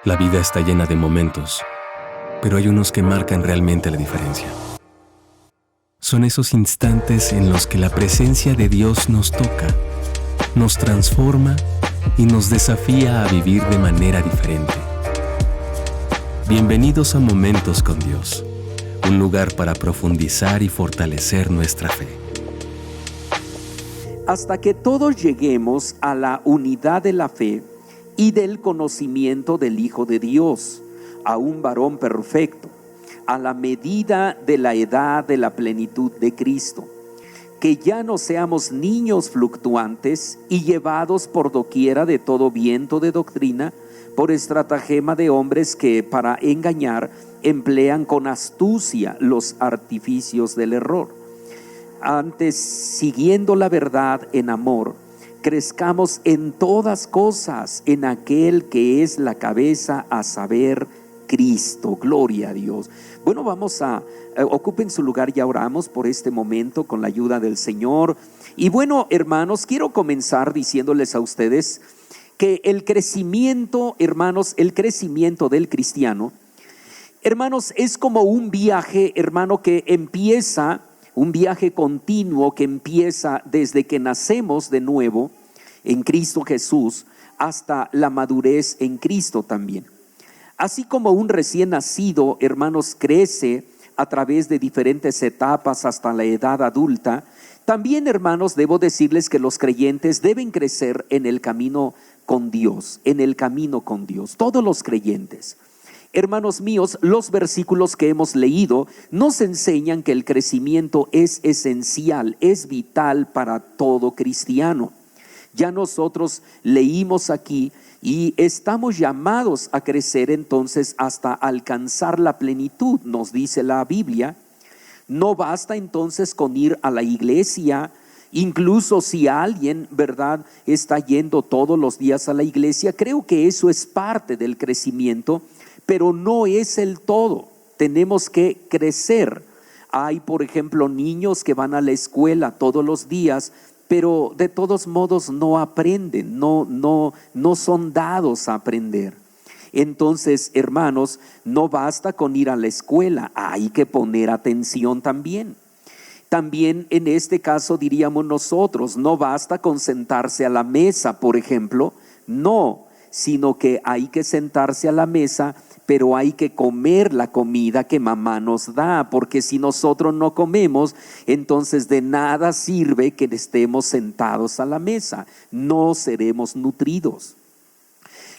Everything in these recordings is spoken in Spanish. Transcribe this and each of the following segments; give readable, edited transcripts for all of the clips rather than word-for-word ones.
La vida está llena de momentos, pero hay unos que marcan realmente la diferencia. Son esos instantes en los que la presencia de Dios nos toca, nos transforma y nos desafía a vivir de manera diferente. Bienvenidos a Momentos con Dios, un lugar para profundizar y fortalecer nuestra fe. Hasta que todos lleguemos a la unidad de la fe y del conocimiento del Hijo de Dios, a un varón perfecto, a la medida de la edad de la plenitud de Cristo, que ya no seamos niños fluctuantes y llevados por doquiera de todo viento de doctrina, por estratagema de hombres que para engañar emplean con astucia los artificios del error. Antes, siguiendo la verdad en amor, crezcamos en todas cosas en aquel que es la cabeza, a saber, Cristo. Gloria a Dios. Bueno, ocupen su lugar, ya oramos por este momento con la ayuda del Señor. Y bueno, hermanos, quiero comenzar diciéndoles a ustedes que el crecimiento, hermanos, el crecimiento del cristiano, hermanos, es como un viaje, hermano, que empieza, un viaje continuo que empieza desde que nacemos de nuevo en Cristo Jesús hasta la madurez en Cristo también. Así como un recién nacido, hermanos, crece a través de diferentes etapas hasta la edad adulta, también, hermanos, debo decirles que los creyentes deben crecer en el camino con Dios, todos los creyentes. Hermanos míos, los versículos que hemos leído nos enseñan que el crecimiento es esencial, es vital para todo cristiano. Ya nosotros leímos aquí y estamos llamados a crecer entonces hasta alcanzar la plenitud, nos dice la Biblia. No basta entonces con ir a la iglesia, incluso si alguien, ¿verdad?, está yendo todos los días a la iglesia. Creo que eso es parte del crecimiento, pero no es el todo. Tenemos que crecer. Hay, por ejemplo, niños que van a la escuela todos los días, pero de todos modos no aprenden, no son dados a aprender. Entonces, hermanos, no basta con ir a la escuela, hay que poner atención también. También en este caso diríamos nosotros, no basta con sentarse a la mesa, por ejemplo, no, sino que hay que sentarse a la mesa, pero hay que comer la comida que mamá nos da, porque si nosotros no comemos, entonces de nada sirve que estemos sentados a la mesa, no seremos nutridos.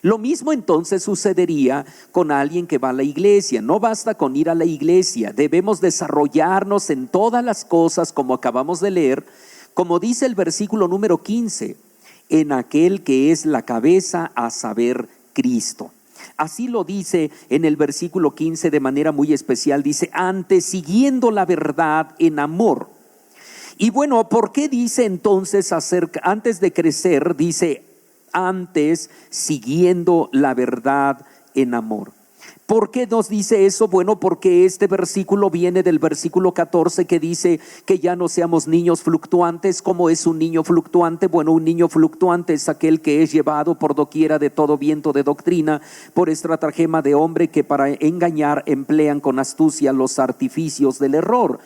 Lo mismo entonces sucedería con alguien que va a la iglesia. No basta con ir a la iglesia, debemos desarrollarnos en todas las cosas, como acabamos de leer, como dice el versículo número 15, en aquel que es la cabeza, a saber, Cristo. Así lo dice en el versículo 15 de manera muy especial, dice, antes siguiendo la verdad en amor. Y bueno, ¿por qué dice entonces antes de crecer, dice antes siguiendo la verdad en amor? ¿Por qué nos dice eso? Bueno, porque este versículo viene del versículo 14 que dice que ya no seamos niños fluctuantes. ¿Cómo es un niño fluctuante? Bueno, un niño fluctuante es aquel que es llevado por doquiera de todo viento de doctrina, por estratagema de hombre que para engañar emplean con astucia los artificios del error.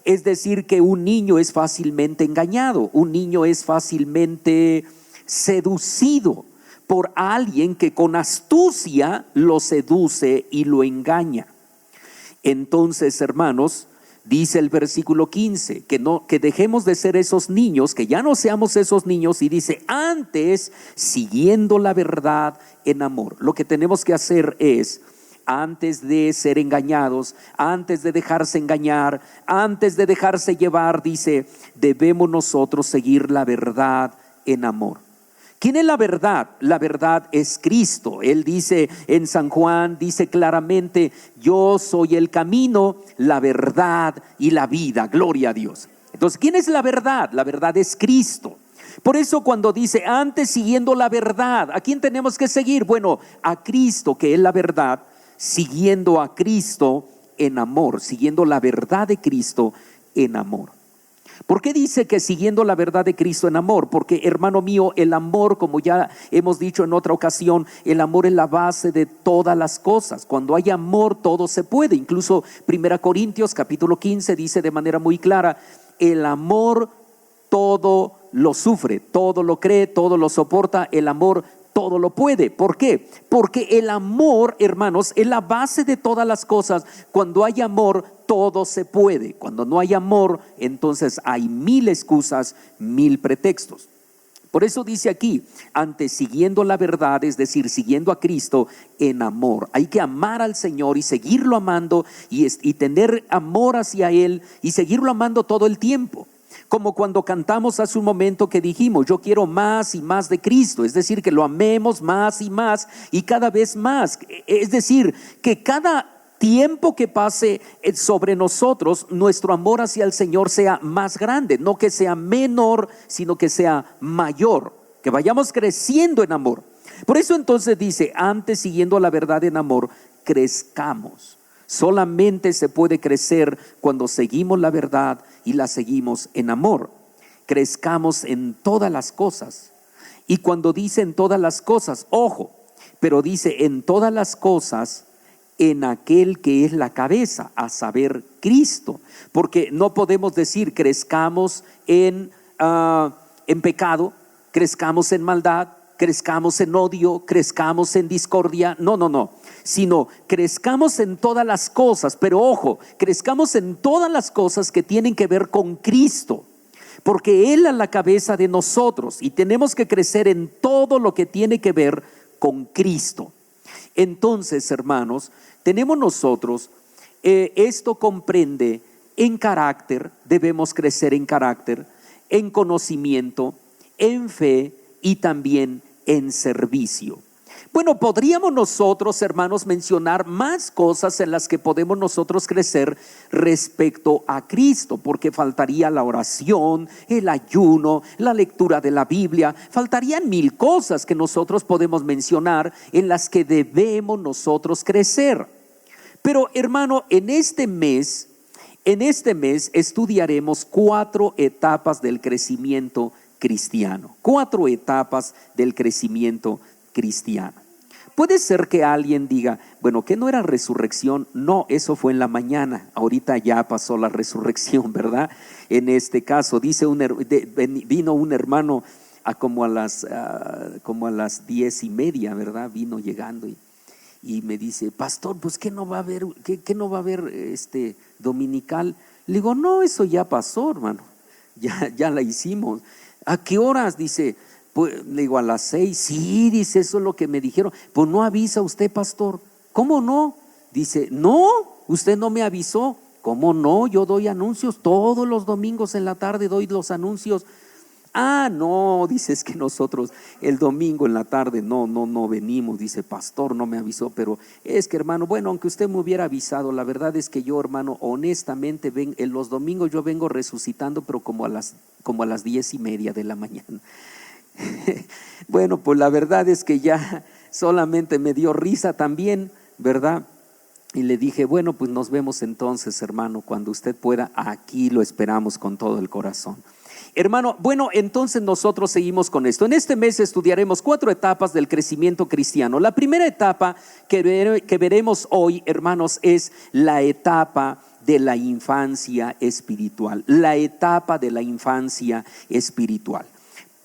Es decir, que un niño es fácilmente engañado, un niño es fácilmente seducido por alguien que con astucia lo seduce y lo engaña. Entonces, hermanos, dice el versículo 15, que dejemos de ser esos niños, que ya no seamos esos niños, y dice, antes siguiendo la verdad en amor. Lo que tenemos que hacer es, antes de ser engañados, antes de dejarse engañar, antes de dejarse llevar, dice, debemos nosotros seguir la verdad en amor. ¿Quién es la verdad? La verdad es Cristo. Él dice en San Juan, dice claramente, yo soy el camino, la verdad y la vida. Gloria a Dios. Entonces, ¿quién es la verdad? La verdad es Cristo. Por eso cuando dice antes siguiendo la verdad, ¿a quién tenemos que seguir? Bueno, a Cristo, que es la verdad, siguiendo a Cristo en amor, siguiendo la verdad de Cristo en amor. ¿Por qué dice que siguiendo la verdad de Cristo en amor? Porque, hermano mío, el amor, como ya hemos dicho en otra ocasión, el amor es la base de todas las cosas. Cuando hay amor, todo se puede. Incluso 1 Corintios capítulo 15 dice de manera muy clara: el amor todo lo sufre, todo lo cree, todo lo soporta. El amor todo lo puede. ¿Por qué? Porque el amor, hermanos, es la base de todas las cosas. Cuando hay amor, todo se puede. Cuando no hay amor, entonces hay mil excusas, mil pretextos. Por eso dice aquí, antes siguiendo la verdad, es decir, siguiendo a Cristo en amor. Hay que amar al Señor y seguirlo amando y tener amor hacia Él y seguirlo amando todo el tiempo. Como cuando cantamos hace un momento que dijimos: yo quiero más y más de Cristo. Es decir, que lo amemos más y cada vez más. Es decir, que cada tiempo que pase sobre nosotros, nuestro amor hacia el Señor sea más grande. No que sea menor, sino que sea mayor. Que vayamos creciendo en amor. Por eso entonces dice: antes siguiendo la verdad en amor, crezcamos. Solamente se puede crecer cuando seguimos la verdad y la seguimos en amor. Crezcamos en todas las cosas. Y cuando dice en todas las cosas, ojo, pero dice en todas las cosas en aquel que es la cabeza, a saber, Cristo. Porque no podemos decir crezcamos en pecado, crezcamos en maldad, crezcamos en odio, crezcamos en discordia. No, sino crezcamos en todas las cosas. Pero ojo, crezcamos en todas las cosas que tienen que ver con Cristo, porque Él es la cabeza de nosotros y tenemos que crecer en todo lo que tiene que ver con Cristo. Entonces, hermanos, tenemos nosotros, esto comprende en carácter, debemos crecer en carácter, en conocimiento, en fe y también en servicio. Bueno, podríamos nosotros, hermanos, mencionar más cosas en las que podemos nosotros crecer respecto a Cristo, porque faltaría la oración, el ayuno, la lectura de la Biblia. Faltarían mil cosas que nosotros podemos mencionar en las que debemos nosotros crecer. Pero, hermano, en este mes estudiaremos 4 etapas del crecimiento cristiano. 4 etapas del crecimiento cristiano. Puede ser que alguien diga: bueno, ¿que no era resurrección? No, eso fue en la mañana. Ahorita ya pasó la resurrección, ¿verdad? En este caso, dice vino un hermano como a las 10:30, ¿verdad? Vino llegando y me dice: pastor, pues ¿qué no va a haber? ¿Qué no va a haber dominical? Le digo: no, eso ya pasó, hermano. Ya la hicimos. ¿A qué horas? Dice. Pues, le digo: a las 6. Sí, dice, eso es lo que me dijeron. Pues no avisa usted, pastor. ¿Cómo no? Dice: no, usted no me avisó. ¿Cómo no? Yo doy anuncios todos los domingos en la tarde, doy los anuncios. Ah, no, dice, es que nosotros el domingo en la tarde no venimos. Dice: pastor, no me avisó, pero es que, hermano, bueno, aunque usted me hubiera avisado, la verdad es que yo, hermano, honestamente, en los domingos yo vengo resucitando, pero como a las 10:30 de la mañana. Bueno, pues la verdad es que ya solamente me dio risa también, ¿verdad? Y le dije: bueno, pues nos vemos entonces, hermano, cuando usted pueda. Aquí lo esperamos con todo el corazón. Hermano, bueno, entonces nosotros seguimos con esto. En este mes estudiaremos 4 etapas del crecimiento cristiano. La primera etapa que veremos hoy, hermanos, es la etapa de la infancia espiritual. La etapa de la infancia espiritual.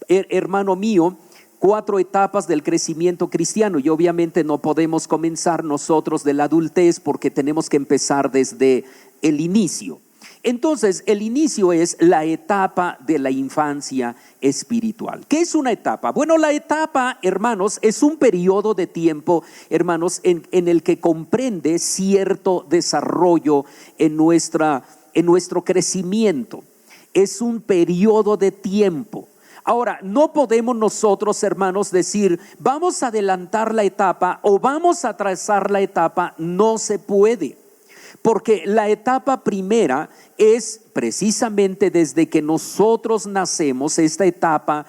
Hermano mío, 4 etapas del crecimiento cristiano, y obviamente no podemos comenzar nosotros de la adultez porque tenemos que empezar desde el inicio. Entonces, el inicio es la etapa de la infancia espiritual. ¿Qué es una etapa? Bueno, la etapa, hermanos, es un periodo de tiempo, hermanos, en el que comprende cierto desarrollo en nuestro crecimiento. Es un periodo de tiempo. Ahora, no podemos nosotros, hermanos, decir: vamos a adelantar la etapa o vamos a atrasar la etapa. No se puede, porque la etapa primera es precisamente desde que nosotros nacemos. Esta etapa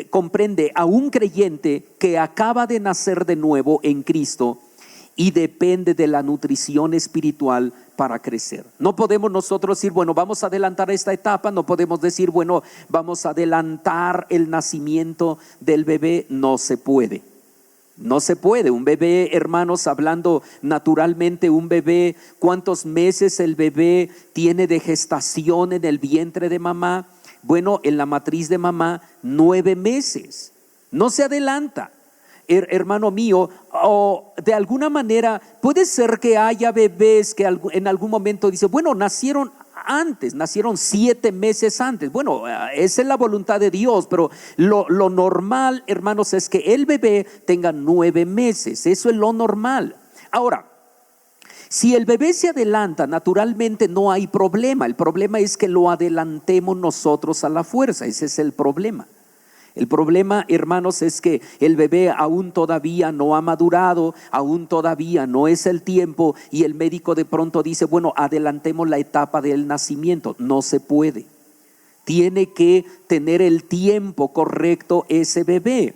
comprende a un creyente que acaba de nacer de nuevo en Cristo y depende de la nutrición espiritual para crecer. No podemos nosotros decir, bueno, vamos a adelantar esta etapa, no podemos decir, bueno, vamos a adelantar el nacimiento del bebé. No se puede. No se puede. Un bebé, hermanos, hablando naturalmente, un bebé, ¿cuántos meses el bebé tiene de gestación en el vientre de mamá? Bueno, en la matriz de mamá, 9 meses. No se adelanta. Hermano mío, o de alguna manera puede ser que haya bebés que en algún momento dicen, bueno, nacieron antes, nacieron 7 meses antes. Bueno, esa es la voluntad de Dios, pero lo normal, hermanos, es que el bebé tenga 9 meses. Eso es lo normal. Ahora, si el bebé se adelanta, naturalmente no hay problema. El problema es que lo adelantemos nosotros a la fuerza. Ese es el problema. El problema, hermanos, es que el bebé aún todavía no ha madurado, aún todavía no es el tiempo, y el médico de pronto dice, bueno, adelantemos la etapa del nacimiento. No se puede. Tiene que tener el tiempo correcto ese bebé.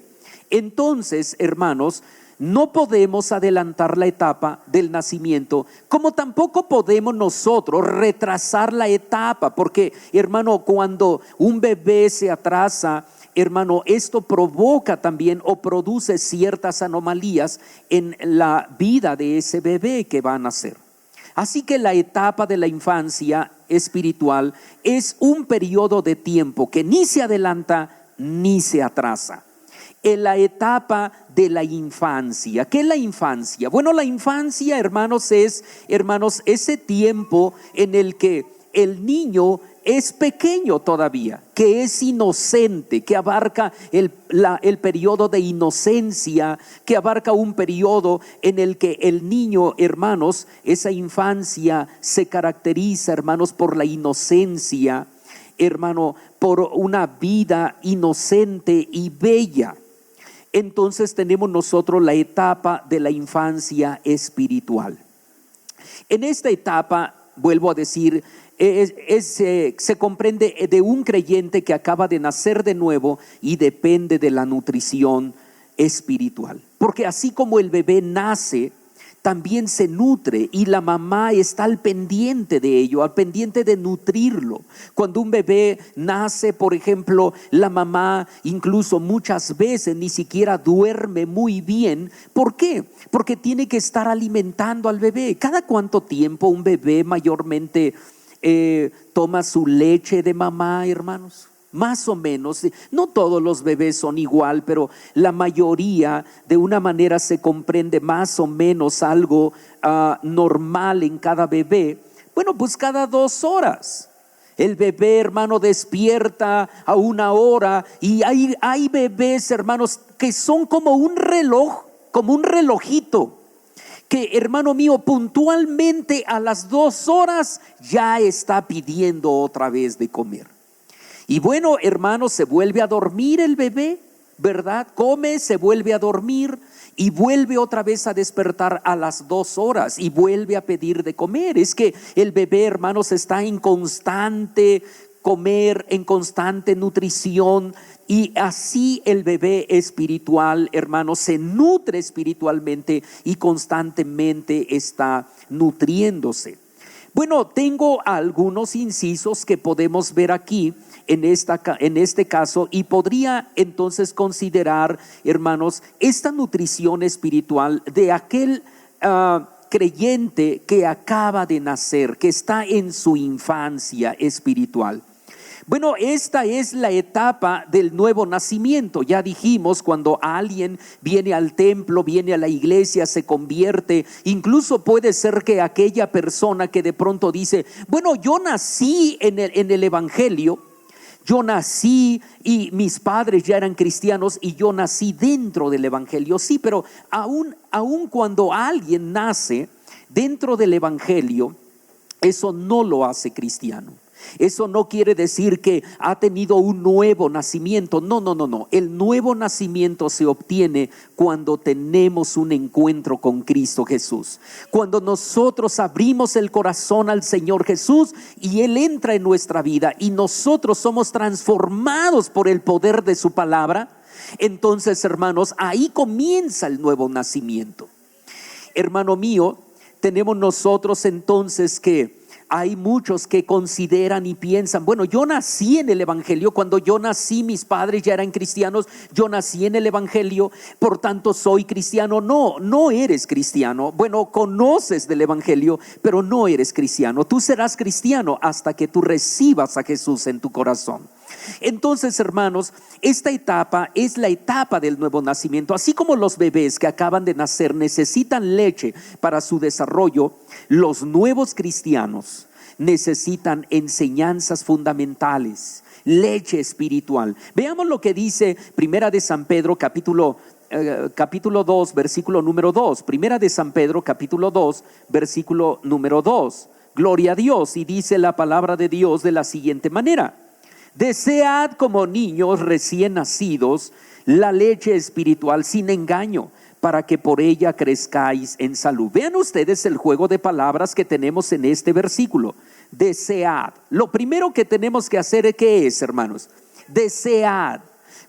Entonces, hermanos, no podemos adelantar la etapa del nacimiento, como tampoco podemos nosotros retrasar la etapa, porque, hermano, cuando un bebé se atrasa, hermano, esto provoca también o produce ciertas anomalías en la vida de ese bebé que va a nacer. Así que la etapa de la infancia espiritual es un periodo de tiempo que ni se adelanta ni se atrasa. En la etapa de la infancia, ¿qué es la infancia? Bueno, la infancia, hermanos, es ese tiempo en el que el niño es pequeño todavía, que es inocente, que abarca el periodo de inocencia, que abarca un periodo en el que el niño, hermanos, esa infancia se caracteriza, hermanos, por la inocencia, hermano, por una vida inocente y bella. Entonces tenemos nosotros la etapa de la infancia espiritual. En esta etapa, vuelvo a decir, se comprende de un creyente que acaba de nacer de nuevo y depende de la nutrición espiritual. Porque así como el bebé nace, también se nutre, y la mamá está al pendiente de ello, al pendiente de nutrirlo. Cuando un bebé nace, por ejemplo, la mamá incluso muchas veces ni siquiera duerme muy bien. ¿Por qué? Porque tiene que estar alimentando al bebé. ¿Cada cuánto tiempo un bebé mayormente toma su leche de mamá, hermanos? Más o menos, no todos los bebés son igual, pero la mayoría de una manera se comprende más o menos algo normal en cada bebé. Bueno, pues cada 2 horas. El bebé, hermano, despierta a 1 hora, y hay bebés, hermanos, que son como un reloj, como un relojito, que, hermano mío, puntualmente a las 2 horas ya está pidiendo otra vez de comer. Y bueno, hermano, se vuelve a dormir el bebé, ¿verdad? Come, se vuelve a dormir y vuelve otra vez a despertar a las 2 horas y vuelve a pedir de comer. Es que el bebé, hermanos, está en constante comer, en constante nutrición. Y así el bebé espiritual, hermanos, se nutre espiritualmente y constantemente está nutriéndose. Bueno, tengo algunos incisos que podemos ver aquí en este caso, y podría entonces considerar, hermanos, esta nutrición espiritual de aquel creyente que acaba de nacer, que está en su infancia espiritual. Bueno, esta es la etapa del nuevo nacimiento. Ya dijimos, cuando alguien viene al templo, viene a la iglesia, se convierte. Incluso puede ser que aquella persona que de pronto dice, bueno, yo nací en el evangelio, yo nací y mis padres ya eran cristianos y yo nací dentro del evangelio. Sí, pero aún cuando alguien nace dentro del evangelio, eso no lo hace cristiano. Eso no quiere decir que ha tenido un nuevo nacimiento. No. El nuevo nacimiento se obtiene cuando tenemos un encuentro con Cristo Jesús. Cuando nosotros abrimos el corazón al Señor Jesús y Él entra en nuestra vida y nosotros somos transformados por el poder de su palabra, entonces, hermanos, ahí comienza el nuevo nacimiento. hermano mío, tenemos nosotros entonces que hay muchos que consideran y piensan, bueno, yo nací en el Evangelio, cuando yo nací mis padres ya eran cristianos, yo nací en el Evangelio, por tanto soy cristiano. No, no eres cristiano. Bueno, conoces del Evangelio, pero no eres cristiano. Tú serás cristiano hasta que tú recibas a Jesús en tu corazón. Entonces, hermanos, esta etapa es la etapa del nuevo nacimiento. Así como los bebés que acaban de nacer necesitan leche para su desarrollo, los nuevos cristianos necesitan enseñanzas fundamentales, leche espiritual. Veamos lo que dice Primera de San Pedro capítulo 2, versículo número 2. Primera de San Pedro capítulo 2, versículo número 2. Gloria a Dios. Y dice la palabra de Dios de la siguiente manera: desead como niños recién nacidos la leche espiritual sin engaño, para que por ella crezcáis en salud. Vean ustedes el juego de palabras que tenemos en este versículo. Desead. Lo primero que tenemos que hacer, ¿qué es, hermanos? Desead.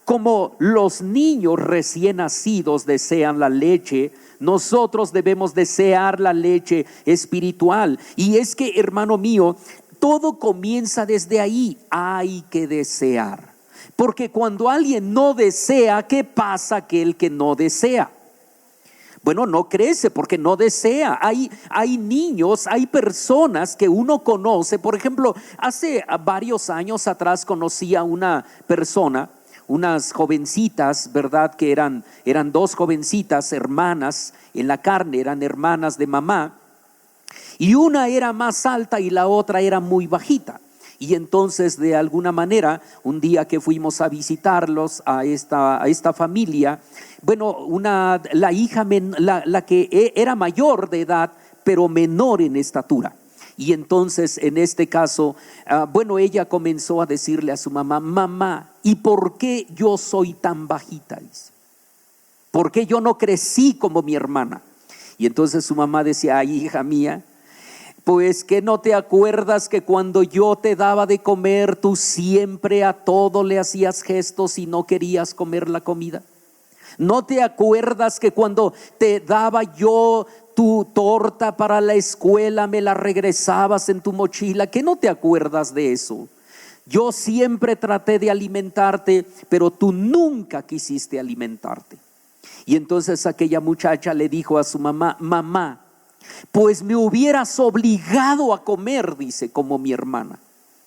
Como los niños recién nacidos desean la leche, nosotros debemos desear la leche espiritual. Y es que, hermano mío, todo comienza desde ahí. Hay que desear. Porque cuando alguien no desea, ¿qué pasa aquel que no desea? Bueno, no crece porque no desea. Hay niños, hay personas que uno conoce. Por ejemplo, hace varios años atrás conocí a una persona, unas jovencitas, ¿verdad? Que eran dos jovencitas, hermanas en la carne, eran hermanas de mamá. Y una era más alta y la otra era muy bajita. Y entonces, de alguna manera, un día que fuimos a visitarlos a esta familia, bueno, la hija, la que era mayor de edad, pero menor en estatura. Y entonces, en este caso, bueno, ella comenzó a decirle a su mamá: mamá, ¿y por qué yo soy tan bajita? Dice, ¿por qué yo no crecí como mi hermana? Y entonces su mamá decía: ay, hija mía, pues que no te acuerdas que cuando yo te daba de comer, tú siempre a todo le hacías gestos y no querías comer la comida. ¿No te acuerdas que cuando te daba yo tu torta para la escuela, me la regresabas en tu mochila? ¿Qué no te acuerdas de eso? Yo siempre traté de alimentarte, pero tú nunca quisiste alimentarte. Y entonces aquella muchacha le dijo a su mamá: mamá, pues me hubieras obligado a comer, dice, como mi hermana.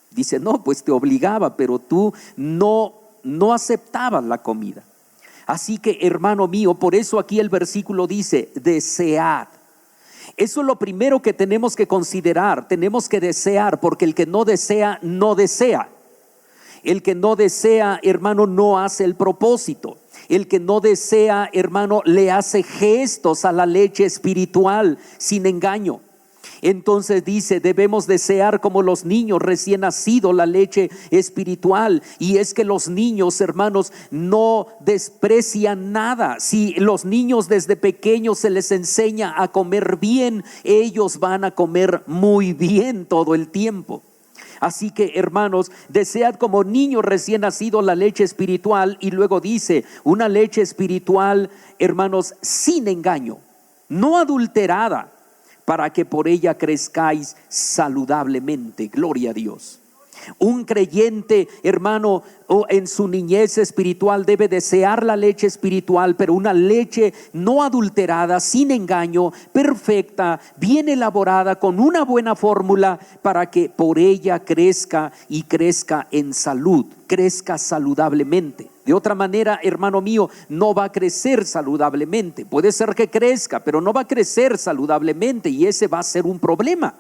Dice: no, pues te obligaba, pero tú no aceptabas la comida. Así que, hermano mío, por eso aquí el versículo dice: desead. Eso es lo primero que tenemos que considerar. Tenemos que desear, porque el que no desea, no desea. El que no desea, hermano, no hace el propósito. El que no desea, hermano, le hace gestos a la leche espiritual sin engaño. Entonces dice: debemos desear como los niños recién nacidos la leche espiritual. Y es que los niños, hermanos, no desprecian nada. Si los niños desde pequeños se les enseña a comer bien, ellos van a comer muy bien todo el tiempo. Así que, hermanos, desead como niños recién nacidos la leche espiritual. Y luego dice: una leche espiritual, hermanos, sin engaño, no adulterada, para que por ella crezcáis saludablemente. Gloria a Dios. Un creyente, hermano, en su niñez espiritual debe desear la leche espiritual, pero una leche no adulterada, sin engaño, perfecta, bien elaborada, con una buena fórmula, para que por ella crezca y crezca en salud, crezca saludablemente. De otra manera, hermano mío, no va a crecer saludablemente. Puede ser que crezca, pero no va a crecer saludablemente, y ese va a ser un problema.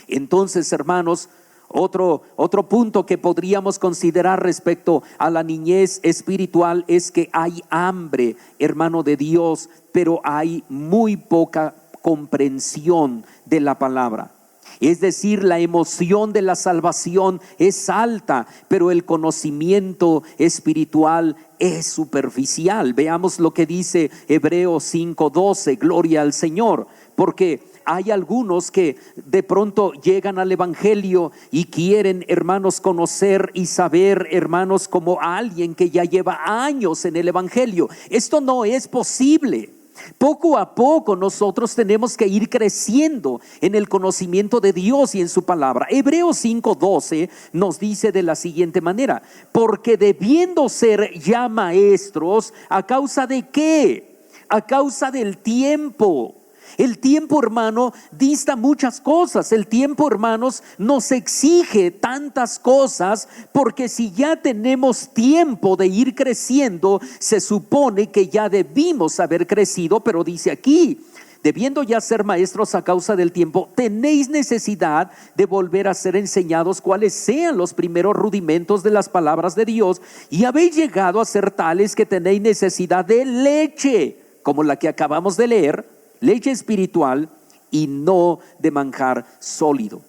Entonces, hermanos, otro punto que podríamos considerar respecto a la niñez espiritual es que hay hambre, hermano, de Dios, pero hay muy poca comprensión de la palabra. Es decir, la emoción de la salvación es alta, pero el conocimiento espiritual es superficial. Veamos lo que dice Hebreos 5:12, gloria al Señor, porque hay algunos que de pronto llegan al evangelio y quieren, hermanos, conocer y saber, hermanos, como alguien que ya lleva años en el evangelio. Esto no es posible. Poco a poco nosotros tenemos que ir creciendo en el conocimiento de Dios y en su palabra. Hebreos 5:12 nos dice de la siguiente manera: porque debiendo ser ya maestros, ¿a causa de qué? A causa del tiempo. El tiempo, hermano, dista muchas cosas. El tiempo, hermanos, nos exige tantas cosas, porque si ya tenemos tiempo de ir creciendo, se supone que ya debimos haber crecido. Pero dice aquí: debiendo ya ser maestros a causa del tiempo, tenéis necesidad de volver a ser enseñados cuáles sean los primeros rudimentos de las palabras de Dios, y habéis llegado a ser tales que tenéis necesidad de leche, como la que acabamos de leer, leche espiritual, y no de manjar sólido.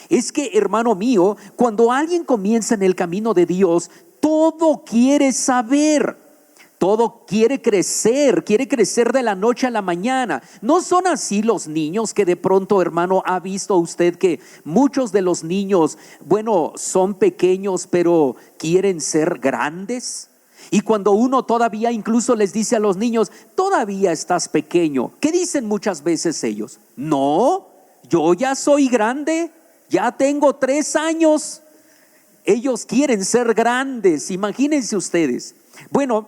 Es que, hermano mío, cuando alguien comienza en el camino de Dios, todo quiere saber, todo quiere crecer de la noche a la mañana. No son así los niños que de pronto, hermano, ha visto usted que muchos de los niños, bueno, son pequeños pero quieren ser grandes. Y cuando uno todavía incluso les dice a los niños: todavía estás pequeño, ¿qué dicen muchas veces ellos? No, yo ya soy grande, ya tengo 3 años. Ellos quieren ser grandes, imagínense ustedes. Bueno,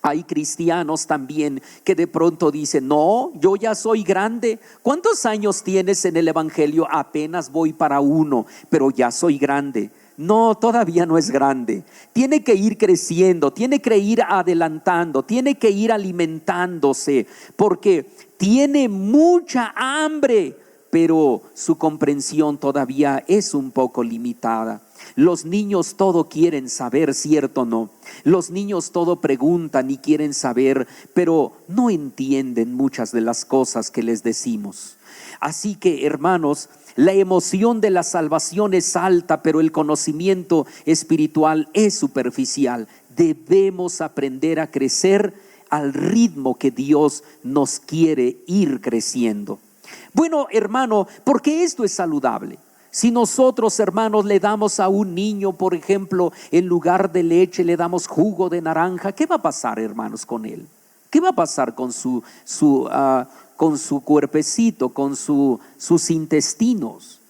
hay cristianos también que de pronto dicen: no, yo ya soy grande. ¿Cuántos años tienes en el evangelio? Apenas voy para 1, pero ya soy grande. No, todavía no es grande. Tiene que ir creciendo, tiene que ir adelantando, tiene que ir alimentándose, porque tiene mucha hambre, pero su comprensión todavía es un poco limitada. Los niños todo quieren saber, ¿cierto o no? Los niños todo preguntan y quieren saber, pero no entienden muchas de las cosas que les decimos. Así que, hermanos, la emoción de la salvación es alta, pero el conocimiento espiritual es superficial. Debemos aprender a crecer al ritmo que Dios nos quiere ir creciendo. Bueno, hermano, ¿por qué esto es saludable? Si nosotros, hermanos, le damos a un niño, por ejemplo, en lugar de leche, le damos jugo de naranja, ¿qué va a pasar, hermanos, con él? ¿Qué va a pasar con su cuerpecito, con sus intestinos?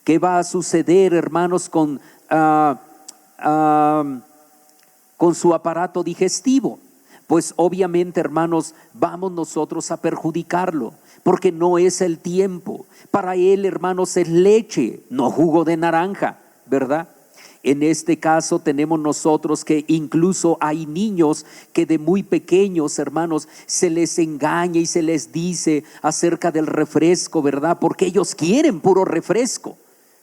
¿Qué va a suceder, hermanos, con su aparato digestivo? Pues obviamente, hermanos, vamos nosotros a perjudicarlo, porque no es el tiempo. Para él, hermanos, es leche, no jugo de naranja, ¿verdad? En este caso tenemos nosotros que incluso hay niños que de muy pequeños, hermanos, se les engaña y se les dice acerca del refresco, ¿verdad? Porque ellos quieren puro refresco.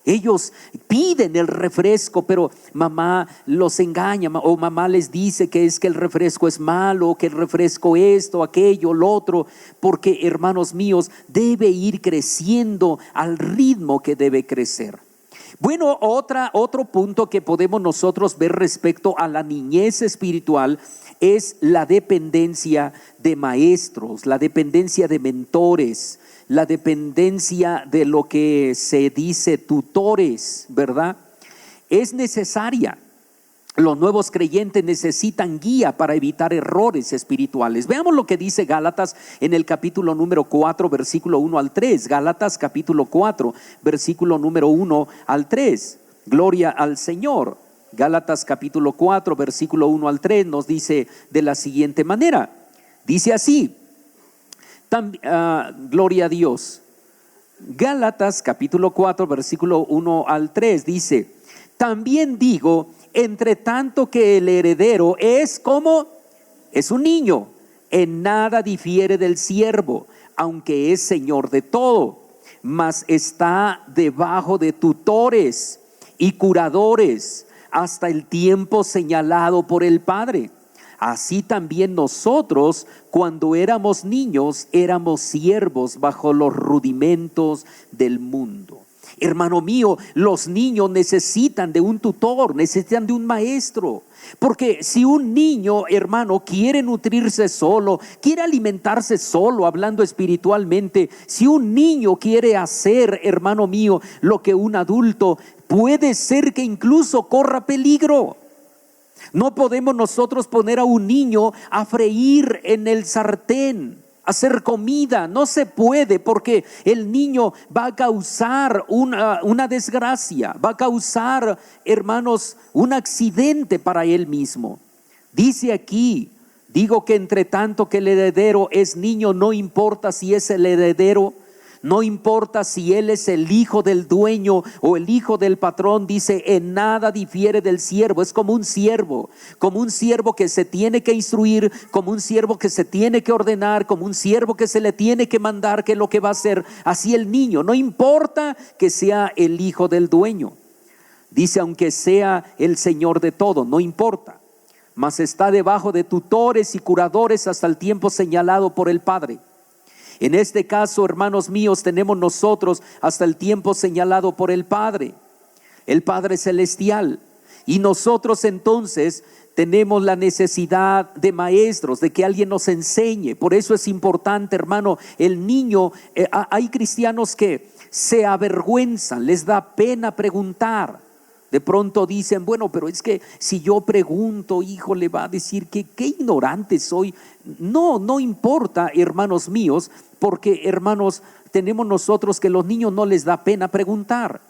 Ellos piden el refresco, pero mamá los engaña, o mamá les dice que es que el refresco es malo, que el refresco esto, aquello, lo otro, porque, hermanos míos, debe ir creciendo al ritmo que debe crecer. Bueno, otro punto que podemos nosotros ver respecto a la niñez espiritual es la dependencia de maestros, la dependencia de mentores, la dependencia de lo que se dice tutores, ¿verdad? Es necesaria. Los nuevos creyentes necesitan guía para evitar errores espirituales. Veamos lo que dice Gálatas en el capítulo número 4, versículo 1 al 3. Gálatas capítulo 4, versículo número 1 al 3. Gloria al Señor. Gálatas capítulo 4, versículo 1 al 3 nos dice de la siguiente manera. Dice así, gloria a Dios. Gálatas capítulo 4, versículo 1 al 3 dice: también digo, entre tanto que el heredero es como es un niño, en nada difiere del siervo, aunque es señor de todo, mas está debajo de tutores y curadores hasta el tiempo señalado por el Padre. Así también nosotros, cuando éramos niños, éramos siervos bajo los rudimentos del mundo. Hermano mío, los niños necesitan de un tutor, necesitan de un maestro. Porque si un niño, hermano, quiere nutrirse solo, quiere alimentarse solo, hablando espiritualmente, si un niño quiere hacer, hermano mío, lo que un adulto, puede ser que incluso corra peligro. No podemos nosotros poner a un niño a freír en el sartén hacer comida. No se puede, porque el niño va a causar una desgracia, va a causar, hermanos, un accidente para él mismo. Dice aquí: digo que entre tanto que el heredero es niño, no importa si es el heredero, no importa si él es el hijo del dueño o el hijo del patrón. Dice: en nada difiere del siervo. Es como un siervo que se tiene que instruir, como un siervo que se tiene que ordenar, como un siervo que se le tiene que mandar qué es lo que va a hacer. Así el niño, no importa que sea el hijo del dueño. Dice: aunque sea el señor de todo, no importa, mas está debajo de tutores y curadores hasta el tiempo señalado por el Padre. En este caso, hermanos míos, tenemos nosotros hasta el tiempo señalado por el Padre celestial. Y nosotros entonces tenemos la necesidad de maestros, de que alguien nos enseñe. Por eso es importante, hermano, el niño. Hay cristianos que se avergüenzan, les da pena preguntar. De pronto dicen: bueno, pero es que si yo pregunto, hijo, le va a decir que qué ignorante soy. No importa, hermanos míos, porque, hermanos, tenemos nosotros que los niños no les da pena preguntar.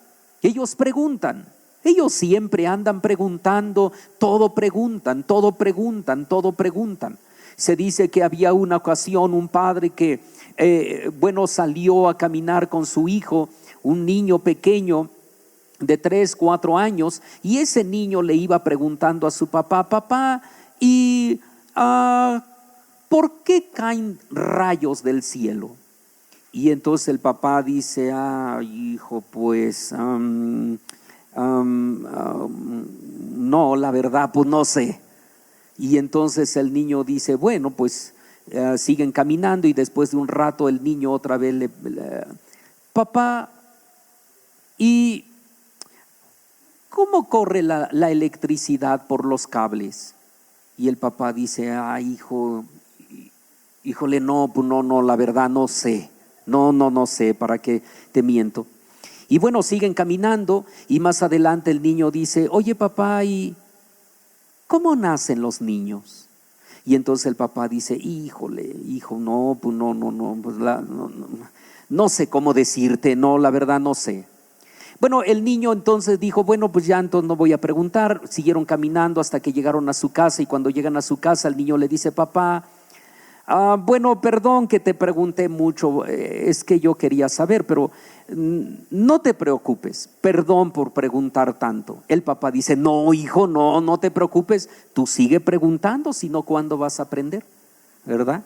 Ellos preguntan, ellos siempre andan preguntando, todo preguntan. Se dice que había una ocasión un padre que, salió a caminar con su hijo, un niño pequeño de 3, 4 años, y ese niño le iba preguntando a su papá: papá, ¿y por qué caen rayos del cielo? Y entonces el papá dice: hijo, pues no, la verdad, pues no sé. Y entonces el niño dice: bueno, pues siguen caminando, y después de un rato el niño otra vez papá, ¿y cómo corre la electricidad por los cables? Y el papá dice: híjole, no, la verdad no sé. No sé, ¿para qué te miento? Y bueno, siguen caminando, y más adelante el niño dice: oye, papá, ¿y cómo nacen los niños? Y entonces el papá dice: híjole, hijo, no, pues no sé cómo decirte, no, la verdad no sé. Bueno, el niño entonces dijo: bueno, pues ya entonces no voy a preguntar. Siguieron caminando hasta que llegaron a su casa, y cuando llegan a su casa el niño le dice: papá, bueno, perdón que te pregunté mucho, es que yo quería saber, pero no te preocupes, perdón por preguntar tanto. El papá dice: no, hijo, no te preocupes, tú sigue preguntando, si no, ¿cuándo vas a aprender? ¿Verdad?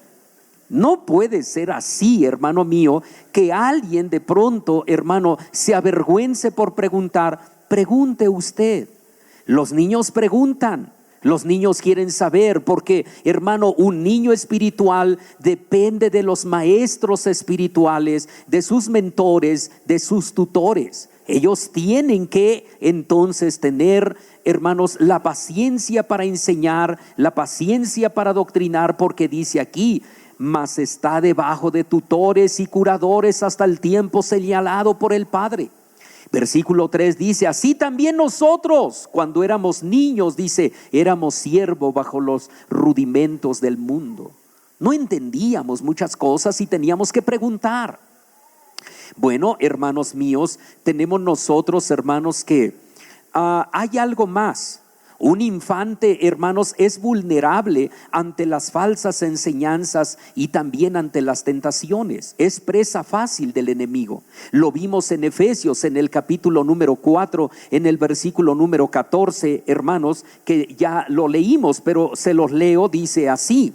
No puede ser así, hermano mío, que alguien de pronto, hermano, se avergüence por preguntar. Pregunte usted. Los niños preguntan, los niños quieren saber, porque, hermano, un niño espiritual depende de los maestros espirituales, de sus mentores, de sus tutores. Ellos tienen que entonces tener, hermanos, la paciencia para enseñar, la paciencia para adoctrinar, porque dice aquí: mas está debajo de tutores y curadores hasta el tiempo señalado por el Padre. Versículo 3 dice: así también nosotros, cuando éramos niños, dice, éramos siervos bajo los rudimentos del mundo. No entendíamos muchas cosas y teníamos que preguntar. Bueno, hermanos míos, tenemos nosotros, hermanos, que hay algo más. Un infante, hermanos, es vulnerable ante las falsas enseñanzas y también ante las tentaciones. Es presa fácil del enemigo. Lo vimos en Efesios, en el capítulo número 4, en el versículo número 14, hermanos, que ya lo leímos, pero se los leo. Dice así: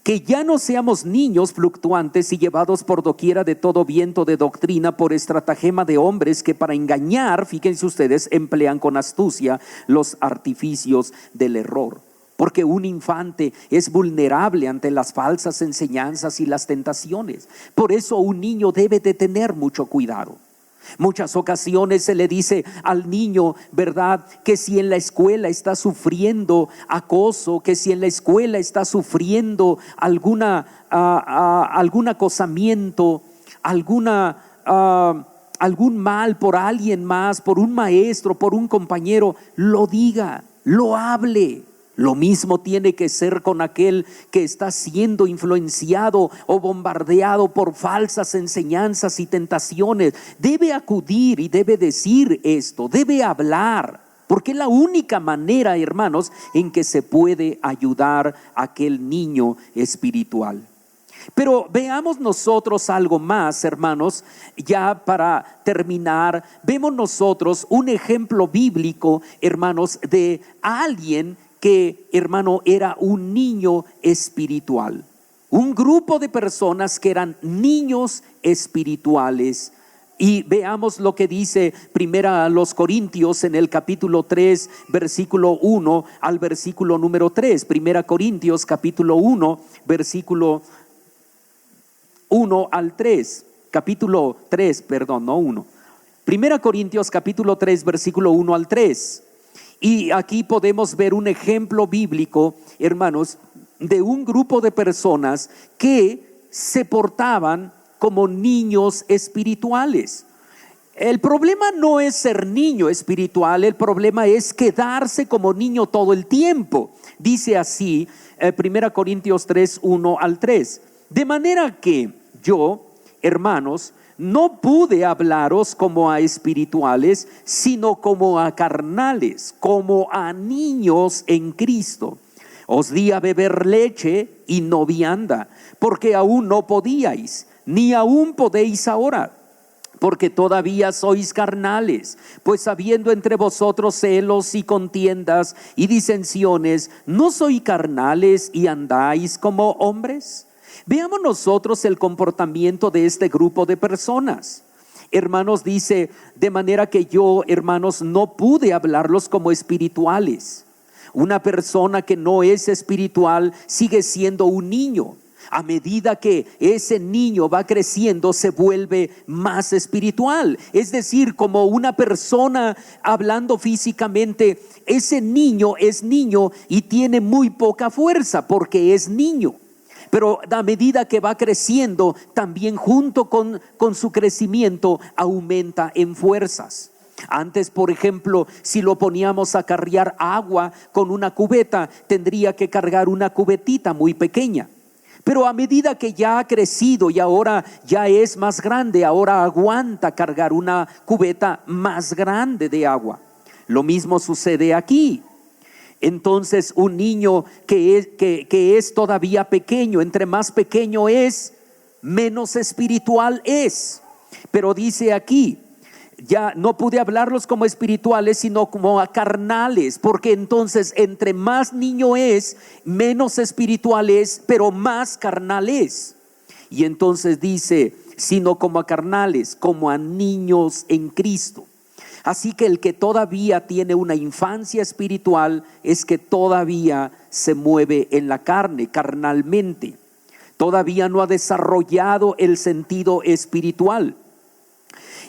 que ya no seamos niños fluctuantes y llevados por doquiera de todo viento de doctrina, por estratagema de hombres que para engañar, fíjense ustedes, emplean con astucia los artificios del error. Porque un infante es vulnerable ante las falsas enseñanzas y las tentaciones. Por eso un niño debe de tener mucho cuidado. Muchas ocasiones se le dice al niño, ¿verdad?, que si en la escuela está sufriendo acoso, que si en la escuela está sufriendo algún acosamiento, algún mal por alguien más, por un maestro, por un compañero, lo diga, lo hable. Lo mismo tiene que ser con aquel que está siendo influenciado o bombardeado por falsas enseñanzas y tentaciones. Debe acudir y debe decir esto, debe hablar, porque es la única manera, hermanos, en que se puede ayudar a aquel niño espiritual. Pero veamos nosotros algo más, hermanos, ya para terminar. Vemos nosotros un ejemplo bíblico, hermanos, de alguien que, hermano, era un niño espiritual. Un grupo de personas que eran niños espirituales. Y veamos lo que dice primera a los Corintios en el capítulo 3, versículo 1 al versículo número 3. Primera Corintios capítulo 1, versículo 1 al 3. Capítulo 3, perdón, no 1. Primera Corintios capítulo 3, versículo 1 al 3. Y aquí podemos ver un ejemplo bíblico, hermanos, de un grupo de personas que se portaban como niños espirituales. El problema no es ser niño espiritual, el problema es quedarse como niño todo el tiempo. Dice así, 1 Corintios 3, 1 al 3. De manera que yo, hermanos, no pude hablaros como a espirituales, sino como a carnales, como a niños en Cristo. Os di a beber leche y no vianda, porque aún no podíais, ni aún podéis ahora, porque todavía sois carnales. Pues habiendo entre vosotros celos y contiendas y disensiones, ¿no sois carnales y andáis como hombres? Veamos nosotros el comportamiento de este grupo de personas. Hermanos, dice, de manera que yo, hermanos, no pude hablarlos como espirituales. Una persona que no es espiritual sigue siendo un niño. A medida que ese niño va creciendo, se vuelve más espiritual. Es decir, como una persona hablando físicamente, ese niño es niño y tiene muy poca fuerza porque es niño. Pero a medida que va creciendo, también junto con su crecimiento, aumenta en fuerzas. Antes, por ejemplo, si lo poníamos a cargar agua con una cubeta, tendría que cargar una cubetita muy pequeña. Pero a medida que ya ha crecido y ahora ya es más grande, ahora aguanta cargar una cubeta más grande de agua. Lo mismo sucede aquí. Entonces un niño que es todavía pequeño, entre más pequeño es, menos espiritual es. Pero dice aquí, ya no pude hablarlos como espirituales, sino como a carnales, porque entonces entre más niño es, menos espiritual es, pero más carnal es. Y entonces dice, sino como a carnales, como a niños en Cristo. Así que el que todavía tiene una infancia espiritual es que todavía se mueve en la carne, carnalmente. Todavía no ha desarrollado el sentido espiritual.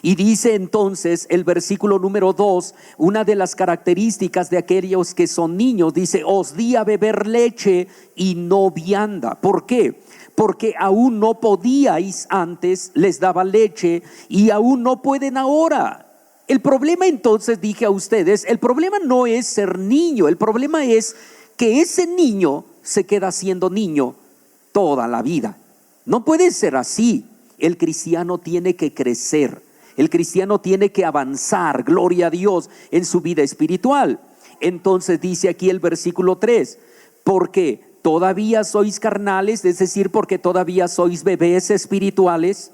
Y dice entonces el versículo número 2, una de las características de aquellos que son niños, dice, os di a beber leche y no vianda. ¿Por qué? Porque aún no podíais antes, les daba leche y aún no pueden ahora. El problema entonces, dije a ustedes, el problema no es ser niño, el problema es que ese niño se queda siendo niño toda la vida. No puede ser así. El cristiano tiene que crecer, el cristiano tiene que avanzar, gloria a Dios, en su vida espiritual. Entonces dice aquí el versículo 3, porque todavía sois carnales, es decir, porque todavía sois bebés espirituales.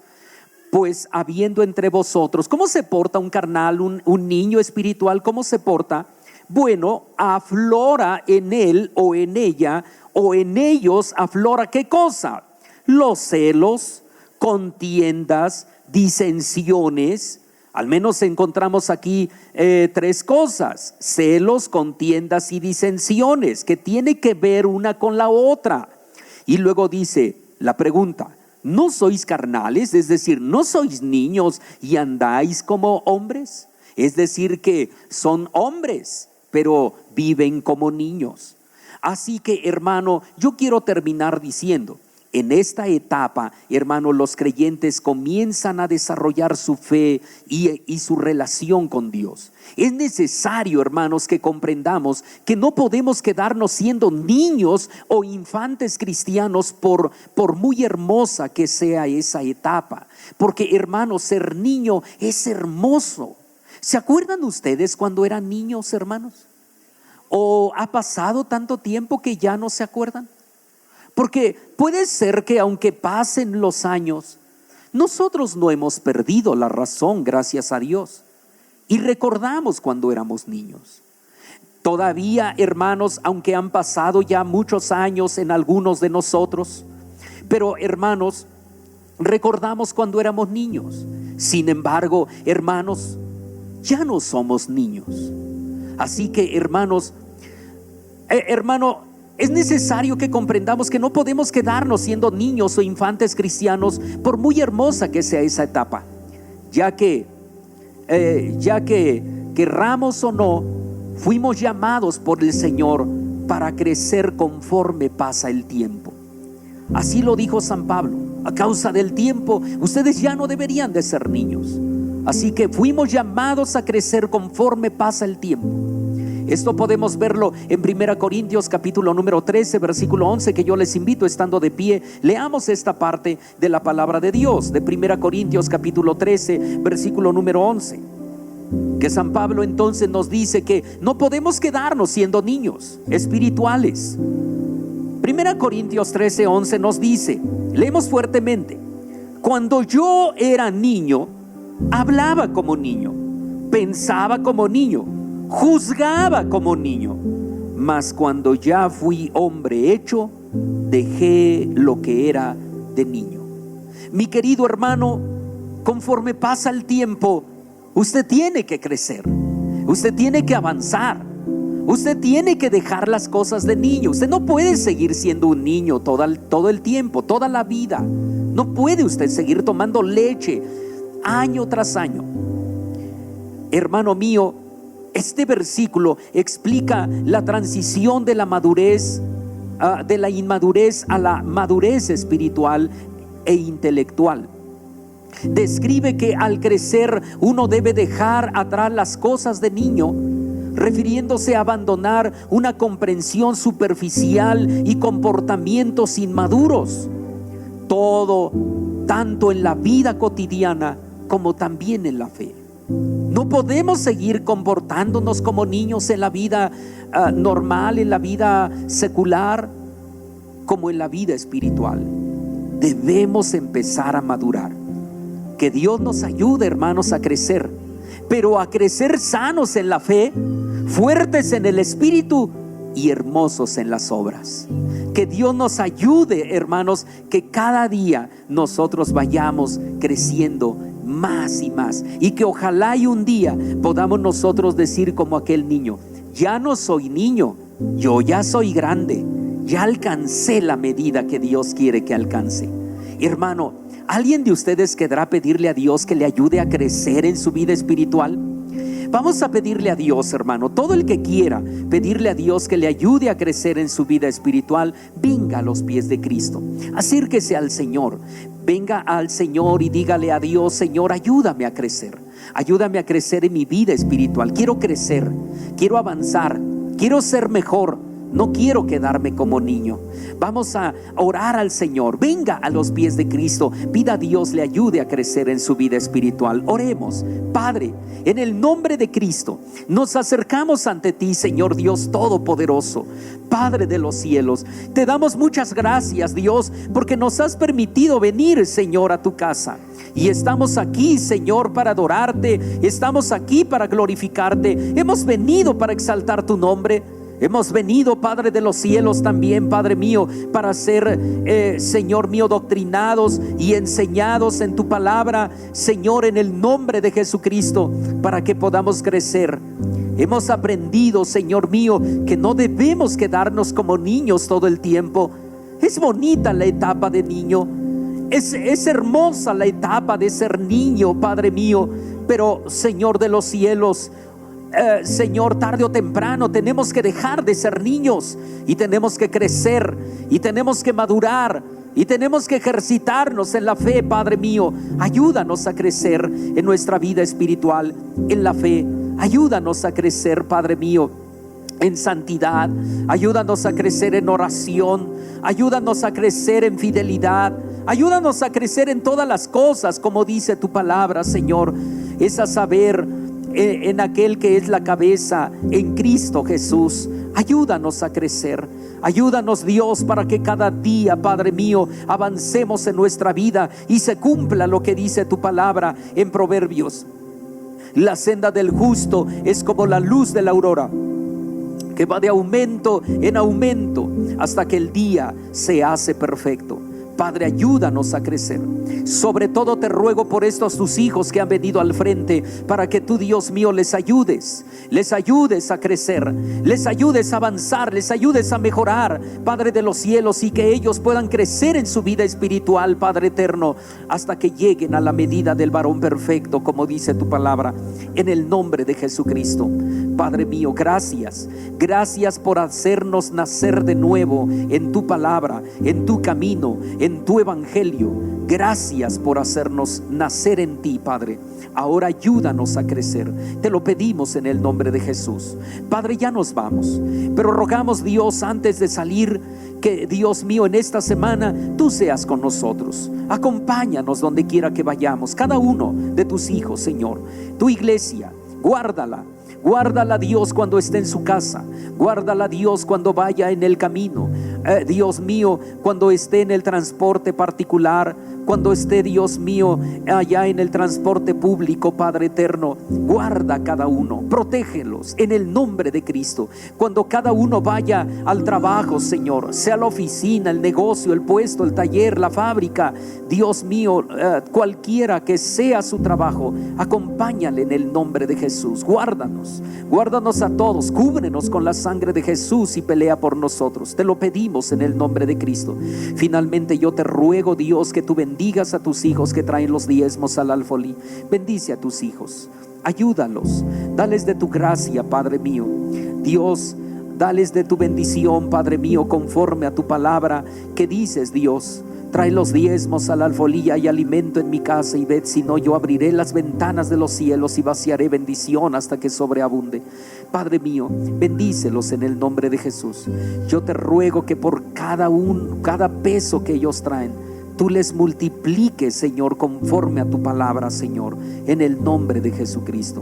Pues habiendo entre vosotros, ¿cómo se porta un carnal, un niño espiritual? ¿Cómo se porta? Bueno, aflora en él o en ella o en ellos aflora ¿qué cosa? Los celos, contiendas, disensiones. Al menos encontramos aquí 3 cosas: celos, contiendas y disensiones, que tiene que ver una con la otra. Y luego dice la pregunta, ¿no sois carnales? Es decir, ¿no sois niños y andáis como hombres? Es decir, que son hombres, pero viven como niños. Así que, hermano, yo quiero terminar diciendo, En esta etapa, hermanos, los creyentes comienzan a desarrollar su fe y su relación con Dios. Es necesario, hermanos, que comprendamos que no podemos quedarnos siendo niños o infantes cristianos por muy hermosa que sea esa etapa. Porque, hermanos, ser niño es hermoso. ¿Se acuerdan ustedes cuando eran niños, hermanos? ¿O ha pasado tanto tiempo que ya no se acuerdan? Porque puede ser que aunque pasen los años, nosotros no hemos perdido la razón, gracias a Dios. Y recordamos cuando éramos niños. Todavía, hermanos, aunque han pasado ya muchos años en algunos de nosotros, pero, hermanos, recordamos cuando éramos niños. Sin embargo, hermanos, ya no somos niños. Así que, hermanos, es necesario que comprendamos que no podemos quedarnos siendo niños o infantes cristianos por muy hermosa que sea esa etapa, ya que querramos o no, fuimos llamados por el Señor para crecer conforme pasa el tiempo. Así lo dijo San Pablo: a causa del tiempo, ustedes ya no deberían de ser niños. Así que fuimos llamados a crecer conforme pasa el tiempo. Esto podemos verlo en 1 Corintios capítulo número 13, versículo 11, que yo les invito, estando de pie, leamos esta parte de la palabra de Dios, de 1 Corintios capítulo 13, versículo número 11. Que San Pablo entonces nos dice que no podemos quedarnos siendo niños espirituales. 1 Corintios 13, 11 nos dice, leemos fuertemente: cuando yo era niño, hablaba como niño, pensaba como niño, juzgaba como niño, mas cuando ya fui hombre hecho, dejé lo que era de niño. Mi querido hermano, conforme pasa el tiempo, usted tiene que crecer, usted tiene que avanzar, usted tiene que dejar las cosas de niño. Usted no puede seguir siendo un niño todo el tiempo, toda la vida. No puede usted seguir tomando leche año tras año. Hermano mío, este versículo explica la transición de la madurez, de la inmadurez a la madurez espiritual e intelectual. Describe que al crecer uno debe dejar atrás las cosas de niño, refiriéndose a abandonar una comprensión superficial y comportamientos inmaduros. Todo, tanto en la vida cotidiana como también en la fe. No podemos seguir comportándonos como niños en la vida normal, en la vida secular, como en la vida espiritual. Debemos empezar a madurar. Que Dios nos ayude, hermanos, a crecer, pero a crecer sanos en la fe, fuertes en el espíritu y hermosos en las obras. Que Dios nos ayude, hermanos, que cada día nosotros vayamos creciendo más y más, y que ojalá y un día podamos nosotros decir como aquel niño: ya no soy niño, yo ya soy grande, ya alcancé la medida que Dios quiere que alcance. Hermano, ¿alguien de ustedes querrá pedirle a Dios que le ayude a crecer en su vida espiritual? Vamos a pedirle a Dios, hermano. Todo el que quiera pedirle a Dios que le ayude a crecer en su vida espiritual, venga a los pies de Cristo. Acérquese al Señor. Venga al Señor y dígale a Dios: Señor, ayúdame a crecer. Ayúdame a crecer en mi vida espiritual. Quiero crecer, quiero avanzar, quiero ser mejor. No quiero quedarme como niño. Vamos a orar al Señor. Venga a los pies de Cristo. Pida a Dios le ayude a crecer en su vida espiritual. Oremos. Padre, en el nombre de Cristo, nos acercamos ante ti, Señor Dios Todopoderoso, Padre de los cielos. Te damos muchas gracias, Dios, porque nos has permitido venir, Señor, a tu casa. Y estamos aquí, Señor, para adorarte. Estamos aquí para glorificarte. Hemos venido para exaltar tu nombre. Hemos venido, Padre de los cielos, también, Padre mío, para ser, Señor mío, doctrinados y enseñados en tu palabra, Señor, en el nombre de Jesucristo, para que podamos crecer. Hemos aprendido, Señor mío, que no debemos quedarnos como niños todo el tiempo. Es bonita la etapa de niño, es hermosa la etapa de ser niño, Padre mío, pero, Señor de los cielos, Señor, tarde o temprano tenemos que dejar de ser niños y tenemos que crecer y tenemos que madurar Y tenemos que ejercitarnos en la fe, Padre mío. Ayúdanos a crecer en nuestra vida espiritual, en la fe. Ayúdanos a crecer, Padre mío, en santidad. Ayúdanos a crecer en oración. Ayúdanos a crecer en fidelidad. Ayúdanos a crecer en todas las cosas, como dice tu palabra, Señor. Es a saber, en aquel que es la cabeza, en Cristo Jesús. Ayúdanos a crecer. Ayúdanos, Dios, para que cada día, Padre mío, avancemos en nuestra vida y se cumpla lo que dice tu palabra en Proverbios. La senda del justo es como la luz de la aurora, que va de aumento en aumento hasta que el día se hace perfecto. Padre, ayúdanos a crecer. Sobre todo te ruego por estos tus hijos que han venido al frente, para que tú, Dios mío, les ayudes a crecer, les ayudes a avanzar, les ayudes a mejorar, Padre de los cielos, y que ellos puedan crecer en su vida espiritual, Padre eterno, hasta que lleguen a la medida del varón perfecto, como dice tu palabra, en el nombre de Jesucristo. Padre mío, gracias por hacernos nacer de nuevo en tu palabra, en tu camino, en tu evangelio. Gracias por hacernos nacer en ti, Padre. Ahora ayúdanos a crecer. Te lo pedimos en el nombre de Jesús. Padre, ya nos vamos, pero rogamos, Dios, antes de salir, que, Dios mío, en esta semana tú seas con nosotros. Acompáñanos donde quiera que vayamos, cada uno de tus hijos, Señor. Tu iglesia, guárdala, Dios, cuando esté en su casa. Guárdala, Dios, cuando vaya en el camino. Dios mío, cuando esté en el transporte particular, cuando esté, Dios mío, allá en el transporte público, Padre eterno. Guarda a cada uno, protégelos en el nombre de Cristo. Cuando cada uno vaya al trabajo, Señor, sea la oficina, el negocio, el puesto, el taller, la fábrica, Dios mío, cualquiera que sea su trabajo, acompáñale en el nombre de Jesús. Guárdanos a todos, cúbrenos con la sangre de Jesús y pelea por nosotros. Te lo pedimos en el nombre de Cristo. Finalmente yo te ruego, Dios, que tú bendigas a tus hijos que traen los diezmos al alfolí. Bendice a tus hijos, ayúdalos, dales de tu gracia, Padre mío. Dios, dales de tu bendición, Padre mío, conforme a tu palabra que dices, Dios. Trae los diezmos al alfolí, hay alimento en mi casa, y ved, si no, yo abriré las ventanas de los cielos y vaciaré bendición hasta que sobreabunde. Padre mío, bendícelos en el nombre de Jesús. Yo te ruego que por cada peso que ellos traen, tú les multipliques, Señor, conforme a tu palabra, Señor, en el nombre de Jesucristo.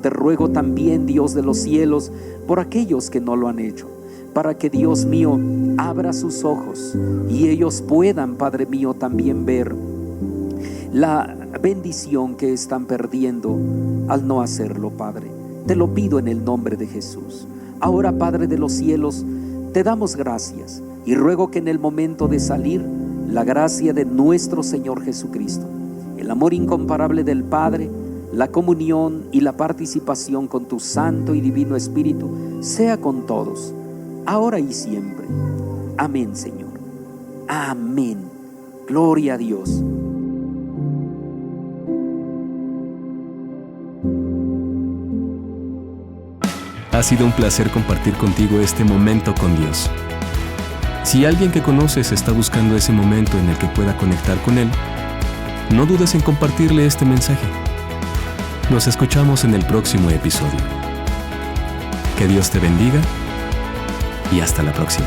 Te ruego también, Dios de los cielos, por aquellos que no lo han hecho, para que, Dios mío, abra sus ojos y ellos puedan, Padre mío, también ver la bendición que están perdiendo al no hacerlo, Padre. Te lo pido en el nombre de Jesús. Ahora, Padre de los cielos, te damos gracias y ruego que en el momento de salir, la gracia de nuestro Señor Jesucristo, el amor incomparable del Padre, la comunión y la participación con tu Santo y Divino Espíritu sea con todos, ahora y siempre. Amén, Señor. Amén. Gloria a Dios. Ha sido un placer compartir contigo este momento con Dios. Si alguien que conoces está buscando ese momento en el que pueda conectar con Él, no dudes en compartirle este mensaje. Nos escuchamos en el próximo episodio. Que Dios te bendiga y hasta la próxima.